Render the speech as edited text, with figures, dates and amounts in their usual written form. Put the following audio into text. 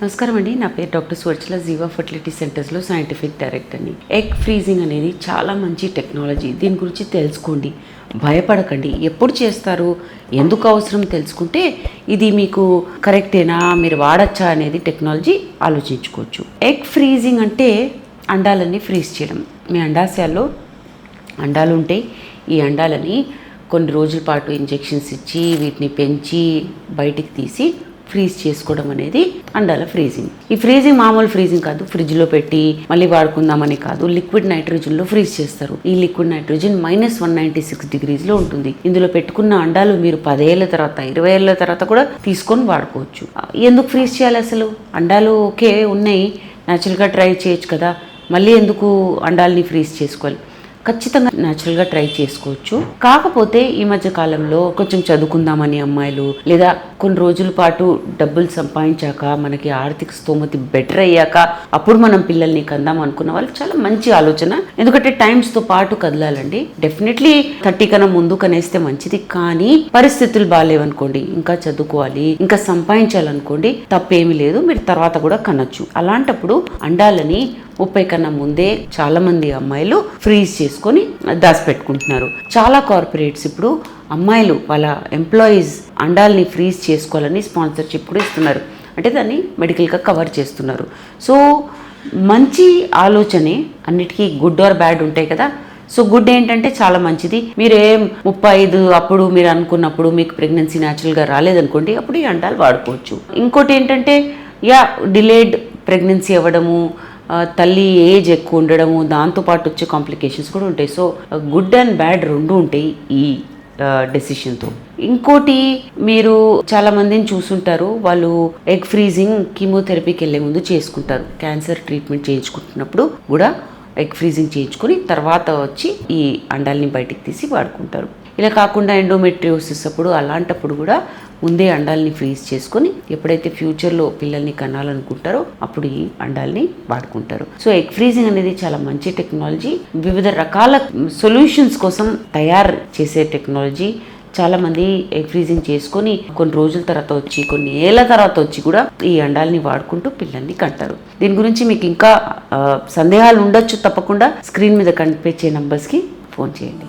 నమస్కారం అండి. నా పేరు డాక్టర్ స్వర్చల జీవా ఫర్టిలిటీ సెంటర్స్లో సైంటిఫిక్ డైరెక్టర్ని. ఎగ్ ఫ్రీజింగ్ అనేది చాలా మంచి టెక్నాలజీ. దీని గురించి తెలుసుకోండి, భయపడకండి. ఎప్పుడు చేస్తారు, ఎందుకు అవసరం తెలుసుకుంటే ఇది మీకు కరెక్టేనా, మీరు వాడచ్చా అనేది టెక్నాలజీ ఆలోచించుకోవచ్చు. ఎగ్ ఫ్రీజింగ్ అంటే అండాలన్నీ ఫ్రీజ్ చేయడం. మీ అండాశయాల్లో అండాలు ఉంటాయి. ఈ అండాలని కొన్ని రోజుల పాటు ఇంజెక్షన్స్ ఇచ్చి వీటిని పెంచి బయటికి తీసి ఫ్రీజ్ చేసుకోవడం అనేది అండాల ఫ్రీజింగ్. ఈ ఫ్రీజింగ్ మామూలు ఫ్రీజింగ్ కాదు, ఫ్రిడ్జ్లో పెట్టి మళ్ళీ వాడుకుందామని కాదు, లిక్విడ్ నైట్రోజన్లో ఫ్రీజ్ చేస్తారు. ఈ లిక్విడ్ నైట్రోజన్ -196 degreesలో ఉంటుంది. ఇందులో పెట్టుకున్న అండాలు మీరు 10 ఏళ్ళ తర్వాత 20 ఏళ్ళ తర్వాత కూడా తీసుకొని వాడుకోవచ్చు. ఎందుకు ఫ్రీజ్ చేయాలి అసలు? అండాలు ఓకే ఉన్నాయి, న్యాచురల్గా ట్రై చేయొచ్చు కదా, మళ్ళీ ఎందుకు అండాలని ఫ్రీజ్ చేసుకోవాలి? ఖచ్చితంగా న్యాచురల్గా ట్రై చేసుకోవచ్చు. కాకపోతే ఈ మధ్య కాలంలో కొంచెం చదువుకుందామని అమ్మాయిలు, లేదా కొన్ని రోజుల పాటు డబ్బులు సంపాదించాక మనకి ఆర్థిక స్తోమత బెటర్ అయ్యాక అప్పుడు మనం పిల్లల్ని కందాం అనుకున్న వాళ్ళు చాలా మంచి ఆలోచన. ఎందుకంటే టైమ్స్తో పాటు కదలాలండి. డెఫినెట్లీ 30 కన్నా ముందు కనేస్తే మంచిది. కానీ పరిస్థితులు బాగాలేవనుకోండి, ఇంకా చదువుకోవాలి, ఇంకా సంపాదించాలనుకోండి, తప్పేమీ లేదు, మీరు తర్వాత కూడా కనొచ్చు. అలాంటప్పుడు అండాలని 30 కన్నా ముందే చాలా మంది అమ్మాయిలు ఫ్రీజ్ చేసుకొని దాచిపెట్టుకుంటున్నారు. చాలా కార్పొరేట్స్ ఇప్పుడు అమ్మాయిలు వాళ్ళ ఎంప్లాయీస్ అండాలని ఫ్రీజ్ చేసుకోవాలని స్పాన్సర్షిప్ కూడా ఇస్తున్నారు. అంటే దాన్ని మెడికల్గా కవర్ చేస్తున్నారు. సో మంచి ఆలోచనే. అన్నిటికీ గుడ్ ఆర్ బ్యాడ్ ఉంటాయి కదా. సో గుడ్ ఏంటంటే చాలా మంచిది. మీరేం 35 అప్పుడు మీరు అనుకున్నప్పుడు మీకు ప్రెగ్నెన్సీ న్యాచురల్గా రాలేదనుకోండి, అప్పుడు ఈ అండాలు వాడుకోవచ్చు. ఇంకోటి ఏంటంటే డిలేడ్ ప్రెగ్నెన్సీ అవ్వడము, తల్లి ఏజ్ ఎక్కువ ఉండడము, దాంతోపాటు వచ్చే కాంప్లికేషన్స్ కూడా ఉంటాయి. సో గుడ్ అండ్ బ్యాడ్ రెండు ఉంటాయి ఈ డెసిషన్తో. ఇంకోటి, మీరు చాలా మందిని చూసుంటారు, వాళ్ళు ఎగ్ ఫ్రీజింగ్ కీమోథెరపీకి వెళ్ళే ముందు చేసుకుంటారు. క్యాన్సర్ ట్రీట్మెంట్ చేయించుకుంటున్నప్పుడు కూడా ఎగ్ ఫ్రీజింగ్ చేయించుకొని తర్వాత వచ్చి ఈ అండాలని బయటికి తీసి వాడుకుంటారు. ఇలా కాకుండా ఎండోమెట్రియోసిస్ అప్పుడు, అలాంటప్పుడు కూడా ముందే అండాలని ఫ్రీజ్ చేసుకొని ఎప్పుడైతే ఫ్యూచర్లో పిల్లల్ని కనాలనుకుంటారో అప్పుడు ఈ అండాలని వాడుకుంటారు. సో ఎగ్ ఫ్రీజింగ్ అనేది చాలా మంచి టెక్నాలజీ. వివిధ రకాల సొల్యూషన్స్ కోసం తయారు చేసే టెక్నాలజీ. చాలామంది ఎగ్ ఫ్రీజింగ్ చేసుకొని కొన్ని రోజుల తర్వాత వచ్చి, కొన్ని ఏళ్ళ తర్వాత వచ్చి కూడా ఈ అండాలని వాడుకుంటూ పిల్లల్ని కంటారు. దీని గురించి మీకు ఇంకా సందేహాలు ఉండొచ్చు. తప్పకుండా స్క్రీన్ మీద కనిపించే నంబర్స్కి ఫోన్ చేయండి.